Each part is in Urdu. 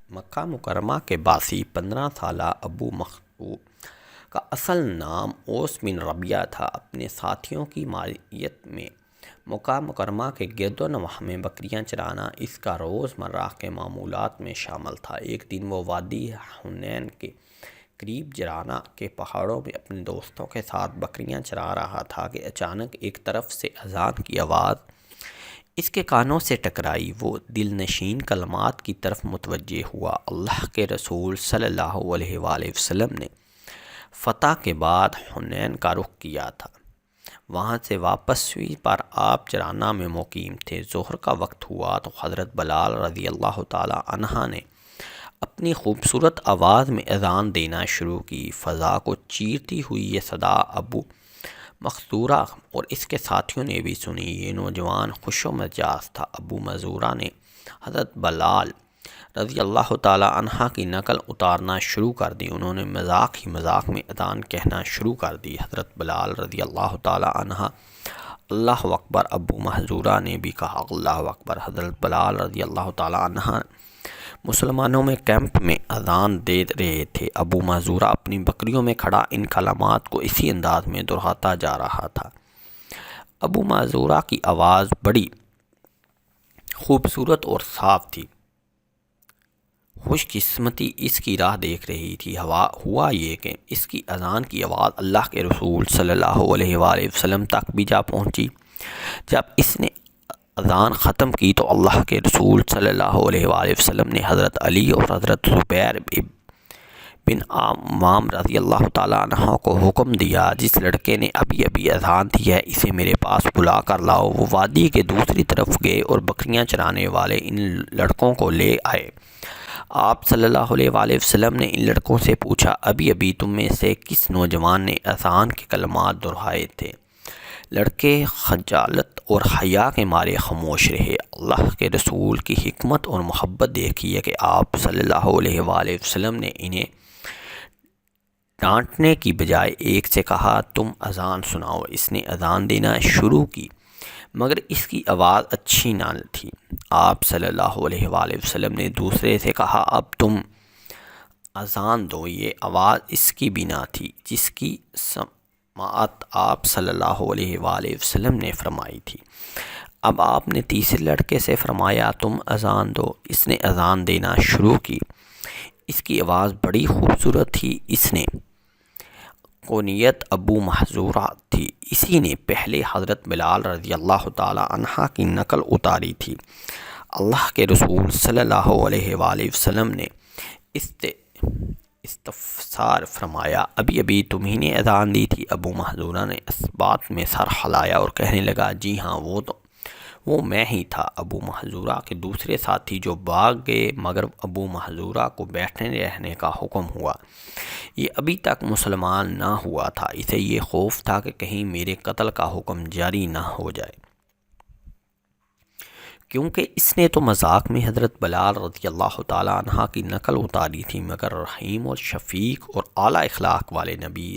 مکہ مکرمہ کے باسی 15 سالہ ابو مخطوب کا اصل نام اوس بن ربیعہ تھا۔ اپنے ساتھیوں کی معیت میں مکہ مکرمہ کے گرد و نواح میں بکریاں چرانا اس کا روزمرہ کے معمولات میں شامل تھا۔ ایک دن وہ وادی حنین کے قریب جرانہ کے پہاڑوں میں اپنے دوستوں کے ساتھ بکریاں چرا رہا تھا کہ اچانک ایک طرف سے اذان کی آواز اس کے کانوں سے ٹکرائی۔ وہ دل نشین کلمات کی طرف متوجہ ہوا۔ اللہ کے رسول صلی اللہ علیہ وآلہ وسلم نے فتح کے بعد حنین کا رخ کیا تھا۔ وہاں سے واپسی پر آپ جرانہ میں مقیم تھے۔ ظہر کا وقت ہوا تو حضرت بلال رضی اللہ تعالی عنہ نے اپنی خوبصورت آواز میں اذان دینا شروع کی۔ فضا کو چیرتی ہوئی یہ صدا ابو مخزورہ اور اس کے ساتھیوں نے بھی سنی۔ یہ نوجوان خوش و مجاز تھا۔ ابو مخزورہ نے حضرت بلال رضی اللہ تعالی عنہ کی نقل اتارنا شروع کر دی۔ انہوں نے مذاق ہی مذاق میں اذان کہنا شروع کر دی۔ حضرت بلال رضی اللہ تعالی عنہ اللہ اکبر، ابو مخزورہ نے بھی کہا اللہ اکبر۔ حضرت بلال رضی اللہ تعالی عنہ مسلمانوں میں کیمپ میں اذان دے رہے تھے۔ ابو مخزورہ اپنی بکریوں میں کھڑا ان کلمات کو اسی انداز میں دہراتا جا رہا تھا۔ ابو مخزورہ کی آواز بڑی خوبصورت اور صاف تھی۔ خوش قسمتی اس کی راہ دیکھ رہی تھی۔ ہوا یہ کہ اس کی اذان کی آواز اللہ کے رسول صلی اللہ علیہ وآلہ وسلم تک بھی جا پہنچی۔ جب اس نے اذان ختم کی تو اللہ کے رسول صلی اللہ علیہ وآلہ وسلم نے حضرت علی اور حضرت زبیر بن عوام رضی اللہ تعالیٰ عنہ کو حکم دیا، جس لڑکے نے ابھی ابھی اذان دی ہے اسے میرے پاس بلا کر لاؤ۔ وہ وادی کے دوسری طرف گئے اور بکریاں چرانے والے ان لڑکوں کو لے آئے۔ آپ صلی اللہ علیہ وآلہ وسلم نے ان لڑکوں سے پوچھا، ابھی ابھی تم میں سے کس نوجوان نے اذان کے کلمات دہرائے تھے؟ لڑکے خجالت اور حیا کے مارے خاموش رہے۔ اللہ کے رسول کی حکمت اور محبت دیکھیے کہ آپ صلی اللہ علیہ وآلہ وسلم نے انہیں ڈانٹنے کی بجائے ایک سے کہا تم اذان سناؤ۔ اس نے اذان دینا شروع کی مگر اس کی آواز اچھی نہ تھی۔ آپ صلی اللہ علیہ وآلہ وسلم نے دوسرے سے کہا اب تم اذان دو۔ یہ آواز اس کی بھی نہ تھی جس کی سماعت آپ صلی اللہ علیہ وآلہ وسلم نے فرمائی تھی۔ اب آپ نے تیسرے لڑکے سے فرمایا تم اذان دو۔ اس نے اذان دینا شروع کی۔ اس کی آواز بڑی خوبصورت تھی۔ اس نے کنیت ابو مخزورہ تھی۔ اسی نے پہلے حضرت بلال رضی اللہ تعالی عنہ کی نقل اتاری تھی۔ اللہ کے رسول صلی اللہ علیہ وآلہ وسلم نے استفسار فرمایا ابھی ابھی تمہیں نے اذان دی تھی؟ ابو مخزورہ نے اس بات میں سر ہلایا اور کہنے لگا جی ہاں وہ میں ہی تھا۔ ابو مخزورہ کے دوسرے ساتھی جو بھاگ گئے مگر ابو مخزورہ کو بیٹھے رہنے کا حکم ہوا۔ یہ ابھی تک مسلمان نہ ہوا تھا۔ اسے یہ خوف تھا کہ کہیں میرے قتل کا حکم جاری نہ ہو جائے، کیونکہ اس نے تو مذاق میں حضرت بلال رضی اللہ تعالی عنہ کی نقل اتاری تھی، مگر رحیم اور شفیق اور اعلیٰ اخلاق والے نبی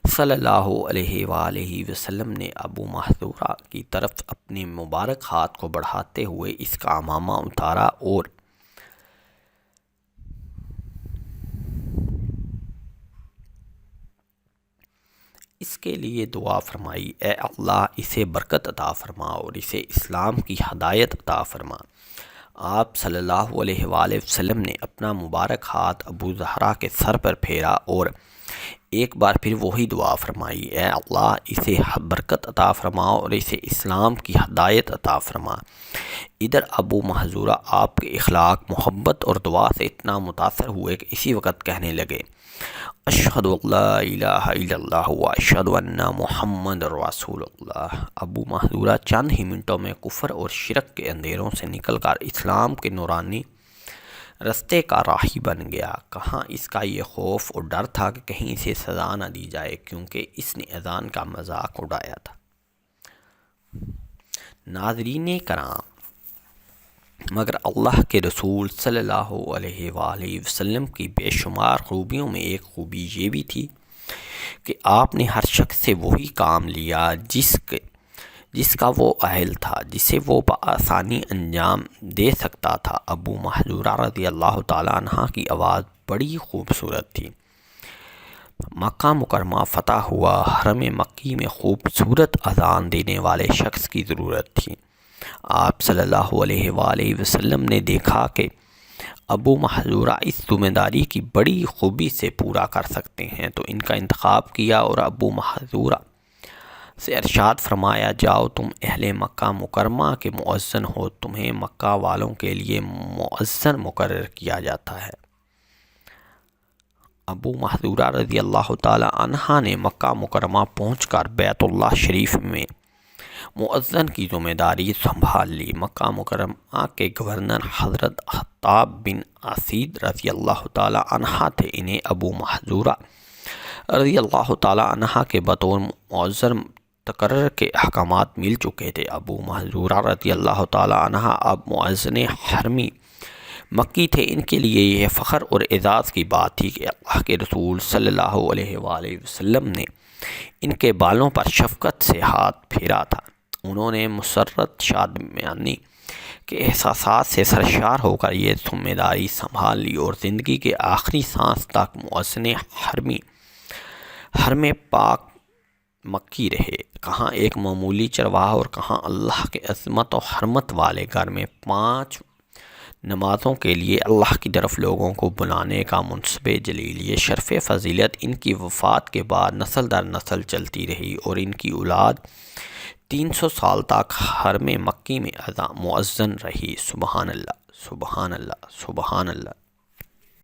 صلی اللہ علیہ وآلہ وسلم نے ابو مخزورہ کی طرف اپنے مبارک ہاتھ کو بڑھاتے ہوئے اس کا عمامہ اتارا اور اس کے لیے دعا فرمائی، اے اللہ اسے برکت عطا فرما اور اسے اسلام کی ہدایت عطا فرما۔ آپ صلی اللہ علیہ وآلہ وسلم نے اپنا مبارک ہاتھ ابو زہرہ کے سر پر پھیرا اور ایک بار پھر وہی دعا فرمائی، اے اللہ اسے برکت عطا فرما اور اسے اسلام کی ہدایت عطا فرما۔ ادھر ابو مخزورہ آپ کے اخلاق، محبت اور دعا سے اتنا متاثر ہوئے کہ اسی وقت کہنے لگے اشہد ان لا الہ الا اللہ و اشہد ان محمد رسول اللہ۔ ابو مخزورہ چند ہی منٹوں میں کفر اور شرک کے اندھیروں سے نکل کر اسلام کے نورانی رستے کا راہی بن گیا۔ کہاں اس کا یہ خوف اور ڈر تھا کہ کہیں اسے سزا نہ دی جائے، کیونکہ اس نے اذان کا مذاق اڑایا تھا۔ ناظرین کرام، مگر اللہ کے رسول صلی اللہ علیہ وآلہ وسلم کی بے شمار خوبیوں میں ایک خوبی یہ بھی تھی کہ آپ نے ہر شخص سے وہی کام لیا جس کا وہ اہل تھا، جسے وہ بآسانی انجام دے سکتا تھا۔ ابو محذورہ رضی اللہ تعالیٰ عنہ کی آواز بڑی خوبصورت تھی۔ مکہ مکرمہ فتح ہوا، حرم مکی میں خوبصورت اذان دینے والے شخص کی ضرورت تھی۔ آپ صلی اللہ علیہ وآلہ وسلم نے دیکھا کہ ابو محذورہ اس ذمہ داری کی بڑی خوبی سے پورا کر سکتے ہیں، تو ان کا انتخاب کیا اور ابو محذورہ سے ارشاد فرمایا، جاؤ تم اہل مکہ مکرمہ کے مؤذن ہو، تمہیں مکہ والوں کے لیے مؤذن مقرر کیا جاتا ہے۔ ابو محذورہ رضی اللہ تعالی عنہ نے مکہ مکرمہ پہنچ کر بیت اللہ شریف میں مؤذن کی ذمہ داری سنبھال لی۔ مکہ مکرمہ کے گورنر حضرت خطاب بن اسید رضی اللہ تعالی عنہ تھے۔ انہیں ابو محذورہ رضی اللہ تعالی عنہ کے بطور مؤذن تقرر کے احکامات مل چکے تھے۔ ابو محذورہ رضی اللہ تعالی عنہ اب مؤذن حرمی مکی تھے۔ ان کے لیے یہ فخر اور اعزاز کی بات تھی کہ اللہ کے رسول صلی اللہ علیہ وآلہ وسلم نے ان کے بالوں پر شفقت سے ہاتھ پھیرا تھا۔ انہوں نے مسرت شادمانی کے احساسات سے سرشار ہو کر یہ ذمہ داری سنبھال لی اور زندگی کے آخری سانس تک مؤذن حرم پاک مکی رہے۔ کہاں ایک معمولی چرواہا اور کہاں اللہ کے عظمت و حرمت والے گھر میں 5 نمازوں کے لیے اللہ کی طرف لوگوں کو بلانے کا منصب جلیل۔ یہ شرف فضیلت ان کی وفات کے بعد نسل در نسل چلتی رہی اور ان کی اولاد 300 سال تک حرم مکی میں مؤذن رہی۔ سبحان اللہ، سبحان اللہ، سبحان اللہ۔